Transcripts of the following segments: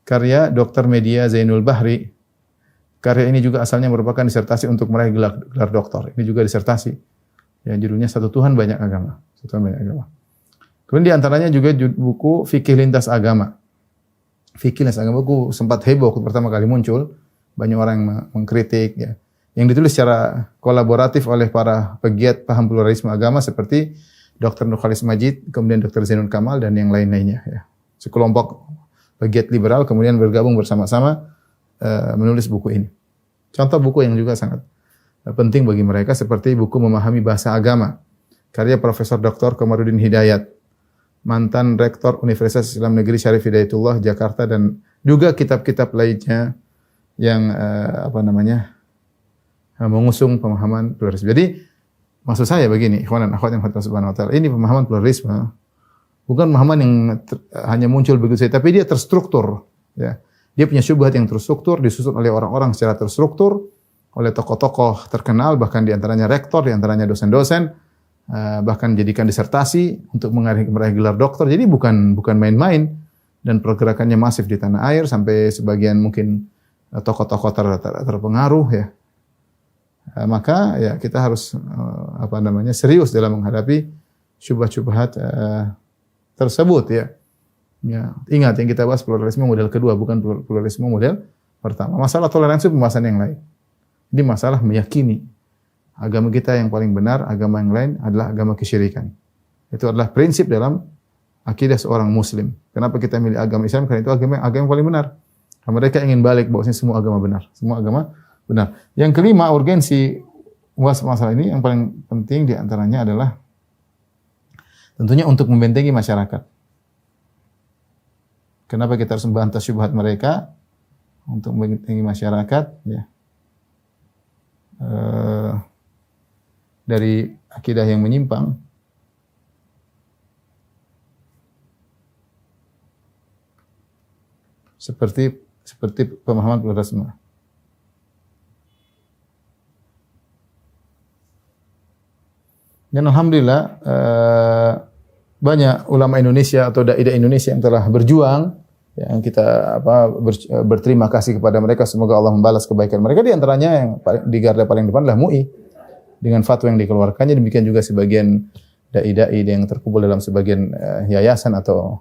karya Dr. Media Zainul Bahri. Karya ini juga asalnya merupakan disertasi untuk meraih gelar doktor. Ini juga disertasi. Yang judulnya Satu Tuhan Banyak Agama. Satu Tuhan Banyak Agama. Kemudian di antaranya juga buku Fikih Lintas Agama. Fikih Lintas Agama buku sempat heboh pertama kali muncul. Banyak orang yang mengkritik. Ya. Yang ditulis secara kolaboratif oleh para pegiat paham pluralisme agama seperti Dr. Nurkhalis Majid, kemudian Dr. Zainul Kamal, dan yang lain-lainnya. Ya. Sekelompok pegiat liberal kemudian bergabung bersama-sama menulis buku ini. Contoh buku yang juga sangat penting bagi mereka seperti buku Memahami Bahasa Agama karya Profesor Dr. Komarudin Hidayat, mantan Rektor Universitas Islam Negeri Syarif Hidayatullah Jakarta, dan juga kitab-kitab lainnya yang mengusung pemahaman pluralisme. Jadi maksud saya begini, ikhwan dan akhwat yang dirahmati Allah Subhanahu wa taala, ini pemahaman pluralisme bukan pemahaman yang hanya muncul begitu saja, tapi dia terstruktur, ya. Dia punya syubhat yang terstruktur, disusun oleh orang-orang secara terstruktur, oleh tokoh-tokoh terkenal, bahkan di antaranya rektor, di antaranya dosen-dosen, bahkan dijadikan disertasi untuk meraih gelar doktor. Jadi bukan main-main, dan pergerakannya masif di tanah air sampai sebagian mungkin tokoh-tokoh terpengaruh, ya. Maka ya kita harus serius dalam menghadapi syubhat-syubhat tersebut, ya. Ya, ingat yang kita bahas pluralisme model kedua, bukan pluralisme model pertama. Masalah toleransi pembahasan yang lain. Ini masalah meyakini agama kita yang paling benar, agama yang lain adalah agama kesyirikan. Itu adalah prinsip dalam akidah seorang muslim. Kenapa kita milih agama Islam? Karena itu agama yang paling benar. Mereka ingin balik bahwasanya semua agama benar. Semua agama benar. Yang kelima, urgensi masalah ini yang paling penting di antaranya adalah tentunya untuk membentengi masyarakat. Kenapa kita harus membantah syubhat mereka? Untuk membentengi masyarakat, ya. Dari akidah yang menyimpang. Seperti pemahaman pluralisme. Dan alhamdulillah banyak ulama Indonesia atau dai Indonesia yang telah berjuang, yang kita berterima kasih kepada mereka, semoga Allah membalas kebaikan mereka. Di antaranya yang di garda paling depan adalah MUI dengan fatwa yang dikeluarkannya, demikian juga sebagian dai yang terkumpul dalam sebagian yayasan atau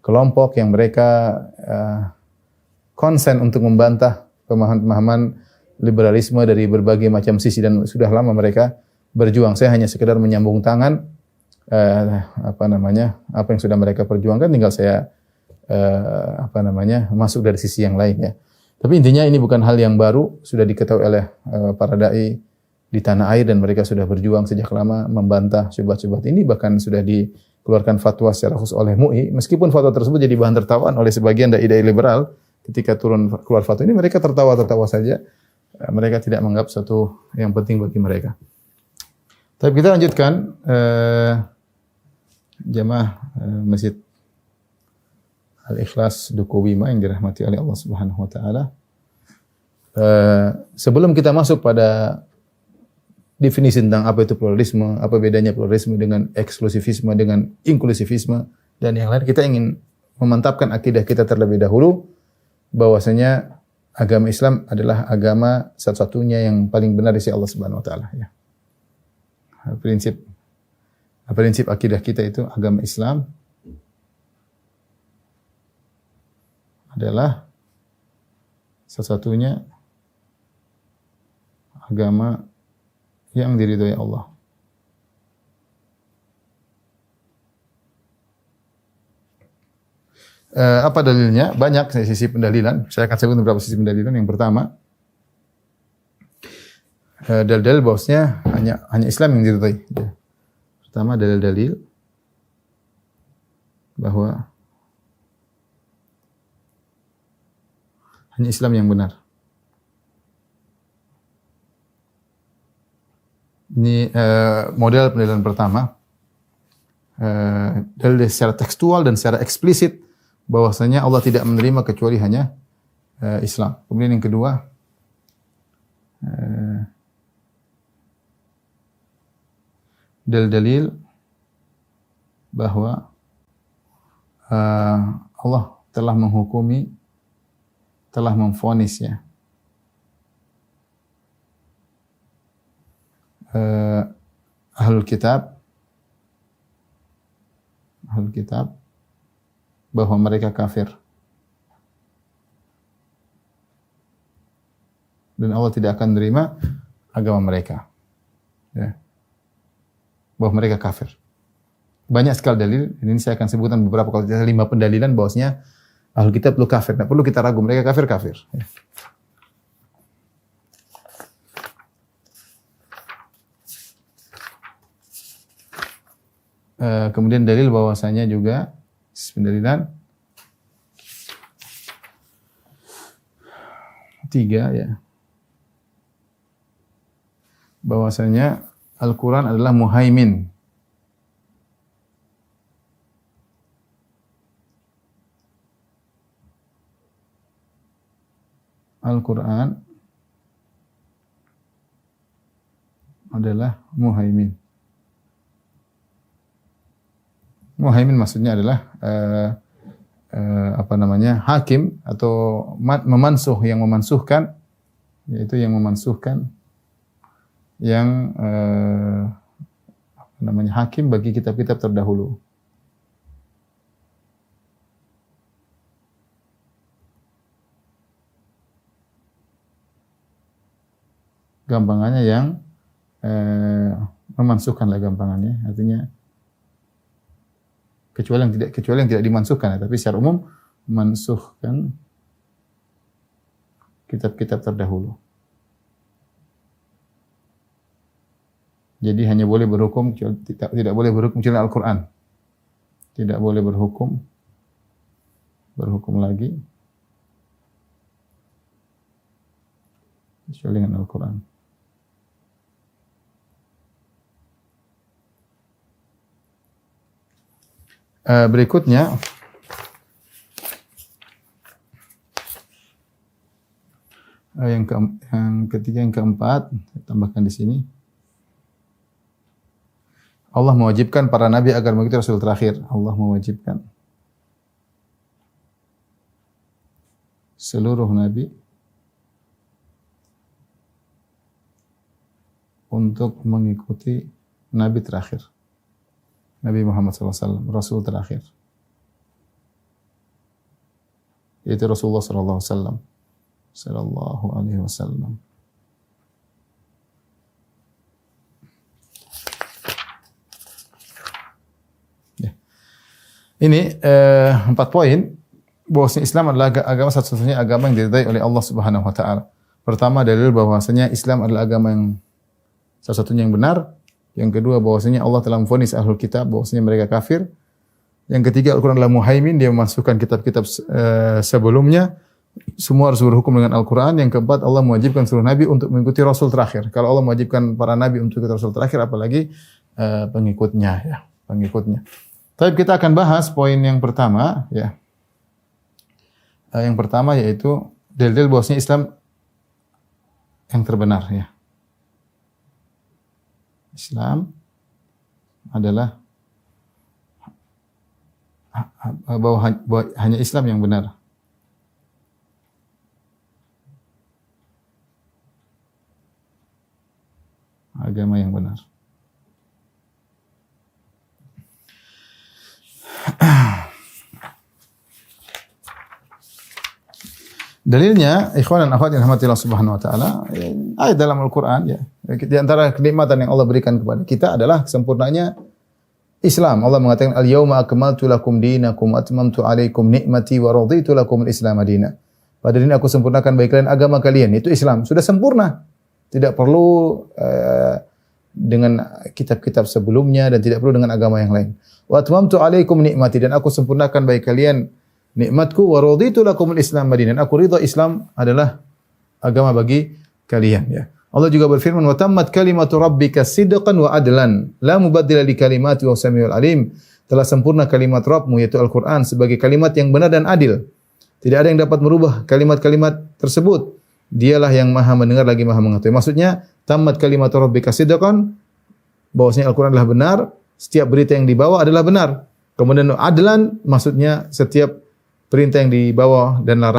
kelompok yang mereka konsen untuk membantah pemahaman liberalisme dari berbagai macam sisi, dan sudah lama mereka berjuang. Saya hanya sekedar menyambung tangan apa yang sudah mereka perjuangkan, tinggal saya masuk dari sisi yang lain, ya. Tapi intinya ini bukan hal yang baru, sudah diketahui oleh para dai di tanah air, dan mereka sudah berjuang sejak lama membantah syubhat-syubhat ini, bahkan sudah dikeluarkan fatwa secara khusus oleh MUI. Meskipun fatwa tersebut jadi bahan tertawaan oleh sebagian dai liberal, ketika keluar fatwa ini mereka tertawa saja. Mereka tidak menganggap sesuatu yang penting bagi mereka. Tapi kita lanjutkan, jamaah Masjid Al-Ikhlas Duku Wima yang dirahmati oleh Allah Subhanahu wa taala. Sebelum kita masuk pada definisi tentang apa itu pluralisme, apa bedanya pluralisme dengan eksklusivisme, dengan inklusivisme dan yang lain, kita ingin memantapkan akidah kita terlebih dahulu bahwasanya agama Islam adalah agama satu-satunya yang paling benar di sisi Allah Subhanahu wa taala, ya. Prinsip akidah kita itu agama Islam adalah satu-satunya agama yang diridhoi Allah. Apa dalilnya? Banyak sisi pendalilan. Saya akan sebut beberapa sisi pendalilan. Yang pertama, dalil-dalil bahwasanya hanya Islam yang diridhoi. Pertama, dalil-dalil bahwa hanya Islam yang benar. Ini model pendalilan pertama. Dalil secara tekstual dan secara eksplisit bahwasanya Allah tidak menerima kecuali hanya Islam. Kemudian yang kedua, dalil-dalil bahwa Allah telah menghukumi telah memvonis ya. Ahlul kitab bahwa mereka kafir. Dan Allah tidak akan menerima agama mereka. Ya. Bahwa mereka kafir. Banyak sekali dalil, ini saya akan sebutkan beberapa, kalau tidak 5 pendalilan bahwasanya ahlul kitab itu kafir. Tidak perlu kita ragu, mereka kafir. Ya. Kemudian dalil bahwasanya juga pendalilan 3 ya. Bahwasanya Al-Qur'an adalah muhaimin. Al-Qur'an adalah muhaimin. Muhaimin maksudnya adalah hakim atau memansuh, yang memansuhkan, yaitu yang memansuhkan yang hakim bagi kitab-kitab terdahulu. Gampangannya yang memansuhkanlah gampangannya, artinya kecuali yang tidak dimansuhkan, tapi secara umum memansuhkan kitab-kitab terdahulu. Jadi hanya boleh berhukum, tidak boleh berhukum kecuali Al-Quran. Tidak boleh berhukum lagi kecuali dengan Al-Quran. Berikutnya yang ketiga, yang keempat, saya tambahkan di sini. Allah mewajibkan para nabi agar mengikuti Rasul terakhir. Allah mewajibkan seluruh nabi untuk mengikuti nabi terakhir. Nabi Muhammad SAW, Rasul terakhir. Yaitu Rasulullah SAW. Sallallahu alaihi wasallam. Ya. Ini 4 poin bahwasanya Islam adalah agama satu-satunya agama yang diridai oleh Allah Subhanahu wa taala. Pertama, dalil bahwasanya Islam adalah agama yang satu-satunya yang benar. Yang kedua, bahwasanya Allah telah memvonis ahlul kitab bahwasanya mereka kafir. Yang ketiga, Al-Quran adalah muhaimin, dia memasukkan kitab-kitab sebelumnya. Semua harus berhukum dengan Al-Quran. Yang keempat, Allah mewajibkan seluruh nabi untuk mengikuti Rasul terakhir. Kalau Allah mewajibkan para nabi untuk mengikuti Rasul terakhir, apalagi pengikutnya, ya, pengikutnya. Tapi kita akan bahas poin yang pertama, ya. Yang pertama yaitu dalil bahwasanya Islam yang terbenar, ya. Islam adalah bahwa hanya Islam yang benar. Agama yang benar. Dalilnya, ikhwan dan akhwat yang dirahmati Allah Subhanahu wa taala, ayat dalam Al-Qur'an, ya. Di antara kenikmatan yang Allah berikan kepada kita adalah sempurnanya Islam. Allah mengatakan, "Al-yauma akmaltu lakum dinakum wa atmamtu 'alaikum ni'mati wa raditu lakum al-Islam madina." Pada hari ini aku sempurnakan bagi kalian agama kalian, itu Islam. Sudah sempurna. Tidak perlu dengan kitab-kitab sebelumnya dan tidak perlu dengan agama yang lain. Wa atmamtu 'alaikum ni'mati, dan aku sempurnakan bagi kalian nikmatku, wa raditu lakumul Islam madinan. Aku ridha Islam adalah agama bagi kalian, ya. Allah juga berfirman, wa tammat kalimatu rabbika sidqan wa adlan la mubaddila li kalimati wa samiul alim. Telah sempurna kalimat Rabbmu yaitu Al-Qur'an sebagai kalimat yang benar dan adil. Tidak ada yang dapat merubah kalimat-kalimat tersebut. Dialah yang Maha mendengar lagi Maha mengetahui. Maksudnya, tammat kalimatu rabbika sidqan, bahwasanya Al-Qur'an adalah benar, setiap berita yang dibawa adalah benar. Kemudian adlan, maksudnya setiap perintah yang dibawa dan larangan